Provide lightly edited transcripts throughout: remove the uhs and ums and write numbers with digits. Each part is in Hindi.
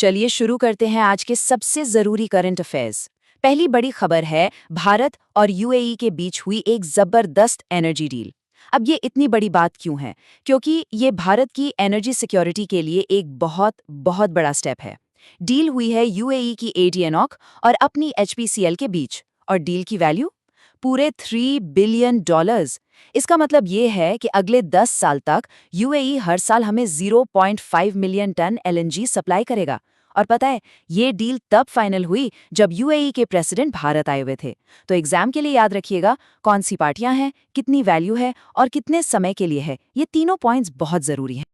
चलिए शुरू करते हैं आज के सबसे जरूरी करंट अफेयर्स। पहली बड़ी खबर है भारत और यूएई के बीच हुई एक जबरदस्त एनर्जी डील। अब ये इतनी बड़ी बात क्यों है? क्योंकि ये भारत की एनर्जी सिक्योरिटी के लिए एक बहुत बहुत बड़ा स्टेप है। डील हुई है यूएई की एडीएनॉक और अपनी एचपीसीएल के बीच, और डील की वैल्यू पूरे $3 बिलियन। इसका मतलब ये है कि अगले 10 साल तक यूएई हर साल हमें 0.5 मिलियन टन एलएनजी सप्लाई करेगा। और पता है, ये डील तब फाइनल हुई जब यूएई के प्रेसिडेंट भारत आए हुए थे। तो एग्जाम के लिए याद रखिएगा, कौन सी पार्टियां हैं, कितनी वैल्यू है और कितने समय के लिए है। ये तीनों पॉइंट्स बहुत जरूरी हैं।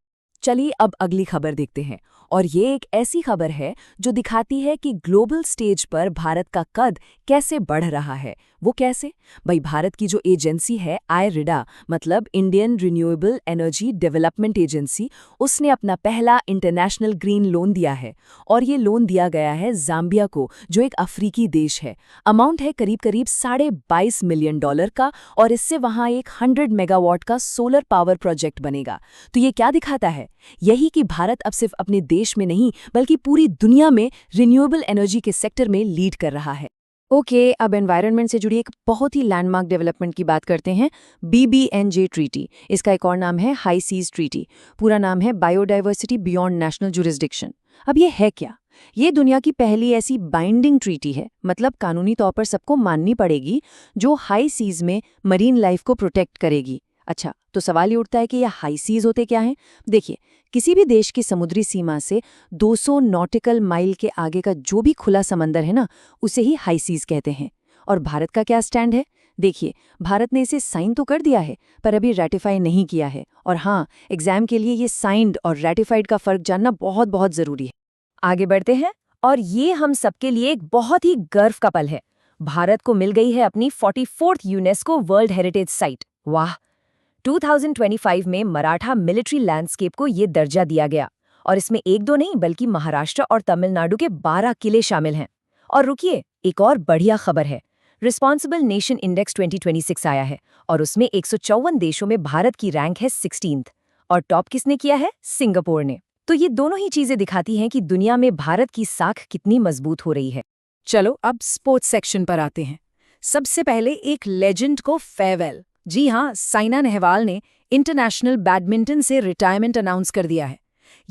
चलिए अब अगली खबर देखते हैं। और ये एक ऐसी खबर है जो दिखाती है कि ग्लोबल स्टेज पर भारत का कद कैसे बढ़ रहा है। वो कैसे? भाई, भारत की जो एजेंसी है आईरिडा, मतलब Indian renewable energy development agency, उसने अपना पहला इंटरनेशनल ग्रीन लोन दिया है। और ये लोन दिया गया है जाम्बिया को, जो एक अफ्रीकी देश है। अमाउंट है करीब करीब $22 मिलियन का, और इससे वहाँ एक 100 मेगावाट का सोलर पावर प्रोजेक्ट बनेगा। तो ये क्या दिखाता है? यही कि भारत अब सिर्फ अपने देश में नहीं बल्कि पूरी दुनिया में रिन्यूएबल एनर्जी के सेक्टर में लीड कर रहा है। ओके, अब एनवायरनमेंट से जुड़ी एक बहुत ही लैंडमार्क डेवलपमेंट की बात करते हैं, बीबीएनजे ट्रीटी। इसका एक और नाम है हाई सीज ट्रीटी। पूरा नाम है बायोडाइवर्सिटी बियॉन्ड नेशनल जुरिसडिक्शन। अब ये है क्या? ये दुनिया की पहली ऐसी बाइंडिंग ट्रीटी है, मतलब कानूनी तौर पर सबको माननी पड़ेगी, जो हाई सीज में मरीन लाइफ को प्रोटेक्ट करेगी। अच्छा, तो सवाल ये उठता है कि ये हाई सीज होते क्या हैं? देखिए, किसी भी देश की समुद्री सीमा से 200 नॉटिकल माइल के आगे का जो भी खुला समंदर है ना, उसे ही हाई सीज कहते हैं। और भारत का क्या स्टैंड है? देखिए, भारत ने इसे साइन तो कर दिया है, पर अभी रेटिफाई नहीं किया है। और हाँ, एग्जाम के लिए ये साइंड और रेटिफाइड का फर्क जानना बहुत बहुत जरूरी है। आगे बढ़ते हैं, और ये हम सबके लिए एक बहुत ही गर्व का पल है। भारत को मिल गई है अपनी 44th UNESCO world heritage site. वाह! 2025 में मराठा मिलिट्री लैंडस्केप को ये दर्जा दिया गया, और इसमें एक दो नहीं बल्कि महाराष्ट्र और तमिलनाडु के 12 किले शामिल हैं। और रुकिए, एक और बढ़िया खबर है। रिस्पॉन्सिबल नेशन इंडेक्स 2026 आया है, और उसमें 154 देशों में भारत की रैंक है 16th। और टॉप किसने किया है? सिंगापुर ने। तो ये दोनों ही चीजें दिखाती हैं कि दुनिया में भारत की साख कितनी मजबूत हो रही है। चलो अब स्पोर्ट्स सेक्शन पर आते हैं। सबसे पहले एक लेजेंड को फेयरवेल। जी हाँ, साइना नेहवाल ने इंटरनेशनल बैडमिंटन से रिटायरमेंट अनाउंस कर दिया है।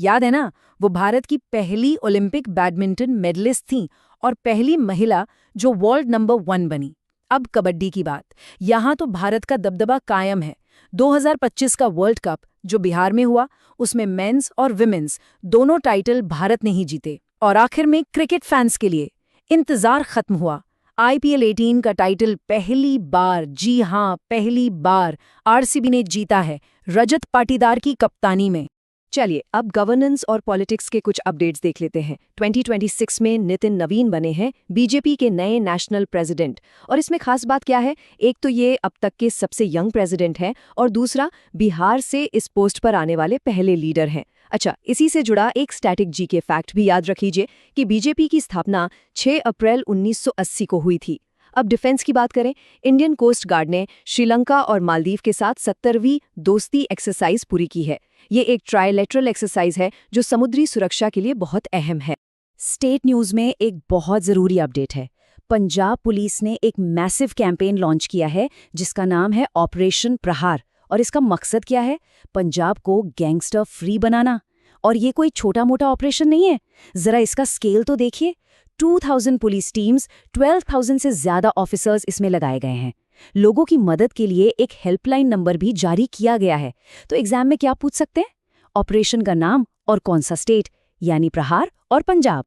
याद है ना, वो भारत की पहली ओलंपिक बैडमिंटन मेडलिस्ट थीं और पहली महिला जो वर्ल्ड नंबर 1 बनी। अब कबड्डी की बात। यहाँ तो भारत का दबदबा कायम है। 2025 का वर्ल्ड कप जो बिहार में हुआ, उसमें मेंस और विमेंस दोनों टाइटल भारत ने ही जीते। और आखिर में क्रिकेट फैंस के लिए इंतजार खत्म हुआ। आईपीएल 18 का टाइटल पहली बार, जी हाँ पहली बार, आरसीबी ने जीता है, रजत पाटीदार की कप्तानी में। चलिए अब गवर्नेंस और पॉलिटिक्स के कुछ अपडेट्स देख लेते हैं। 2026 में नितिन नवीन बने हैं बीजेपी के नए नेशनल प्रेसिडेंट। और इसमें खास बात क्या है? एक तो ये अब तक के सबसे यंग प्रेसिडेंट हैं, और दूसरा बिहार से इस पोस्ट पर आने वाले पहले लीडर हैं। अच्छा, इसी से जुड़ा एक स्टैटिक जीके फैक्ट भी याद रखिए कि बीजेपी की स्थापना 6 अप्रैल 1980 को हुई थी। अब डिफेंस की बात करें, इंडियन कोस्ट गार्ड ने श्रीलंका और मालदीव के साथ 70वीं दोस्ती एक्सरसाइज पूरी की है। ये एक ट्राइलेटरल एक्सरसाइज है जो समुद्री सुरक्षा के लिए बहुत अहम है। स्टेट न्यूज में एक बहुत जरूरी अपडेट है। पंजाब पुलिस ने एक मैसिव कैंपेन लॉन्च किया है जिसका नाम है ऑपरेशन प्रहार। और इसका मकसद क्या है? पंजाब को गैंगस्टर फ्री बनाना। और ये कोई छोटा मोटा ऑपरेशन नहीं है। जरा इसका स्केल तो देखिए। 2000 पुलिस टीम्स, 12,000 से ज्यादा ऑफिसर्स इसमें लगाए गए हैं। लोगों की मदद के लिए एक हेल्पलाइन नंबर भी जारी किया गया है। तो एग्जाम में क्या पूछ सकते हैं? ऑपरेशन का नाम और कौन सा स्टेट, यानी प्रहार और पंजाब।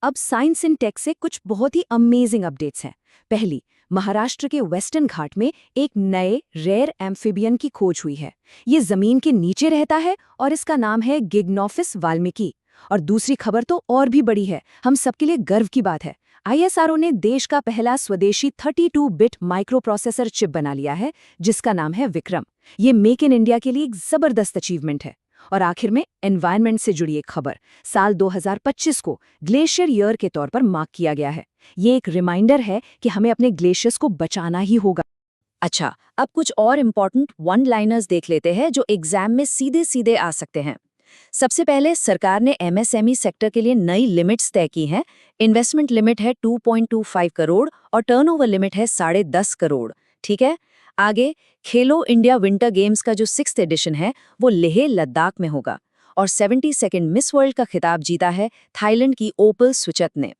अब साइंस इन टेक से कुछ बहुत ही अमेजिंग अपडेट्स हैं। पहली, महाराष्ट्र के वेस्टर्न घाट में एक नए रेयर एम्फिबियन की खोज हुई है। ये जमीन के नीचे रहता है और इसका नाम है गिग्नोफिस वाल्मीकि। और दूसरी खबर तो और भी बड़ी है, हम सबके लिए गर्व की बात है। आईएसआरओ ने देश का पहला स्वदेशी 32 बिट माइक्रो प्रोसेसर चिप बना लिया है जिसका नाम है विक्रम। ये मेक इन इंडिया के लिए एक जबरदस्त अचीवमेंट है। और आखिर में एनवायरनमेंट से जुड़ी एक खबर। साल 2025 को ग्लेशियर ईयर के तौर पर मार्क किया गया है। ये एक रिमाइंडर है कि हमें अपने ग्लेशियर्स को बचाना ही होगा। अच्छा, अब कुछ और इम्पोर्टेंट वन लाइनर्स देख लेते हैं जो एग्जाम में सीधे सीधे आ सकते हैं। सबसे पहले सरकार ने एमएसएमई सेक्टर के लिए नई लिमिट्स तय की हैं। इन्वेस्टमेंट लिमिट है 2.25 करोड़ और टर्नओवर लिमिट है 10.5 करोड़। ठीक है। आगे खेलो इंडिया विंटर गेम्स का जो 6th एडिशन है वो लेह लद्दाख में होगा और 72nd मिस वर्ल्ड का खिताब जीता है थाईलैंड की ओपल सुचत ने।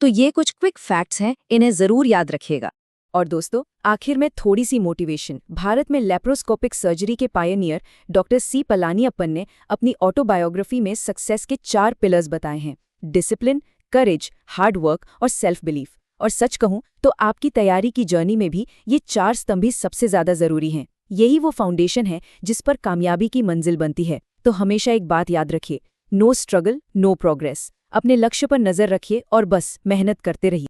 तो ये कुछ क्विक फैक्ट्स हैं, इन्हें जरूर याद रखिएगा। और दोस्तों, आखिर में थोड़ी सी मोटिवेशन। भारत में लेप्रोस्कोपिक सर्जरी के पायनियर डॉक्टर सी पलानीअप्पन ने अपनी ऑटोबायोग्राफी में सक्सेस के 4 पिलर्स बताए हैं: डिसिप्लिन, करेज, हार्ड वर्क और सेल्फ बिलीफ। और सच कहूं तो आपकी तैयारी की जर्नी में भी ये 4 स्तंभ ही सबसे ज्यादा जरूरी हैं। यही वो फाउंडेशन है जिस पर कामयाबी की मंजिल बनती है। तो हमेशा एक बात याद रखिए, नो स्ट्रगल नो प्रोग्रेस। अपने लक्ष्य पर नजर रखिए और बस मेहनत करते रहिए।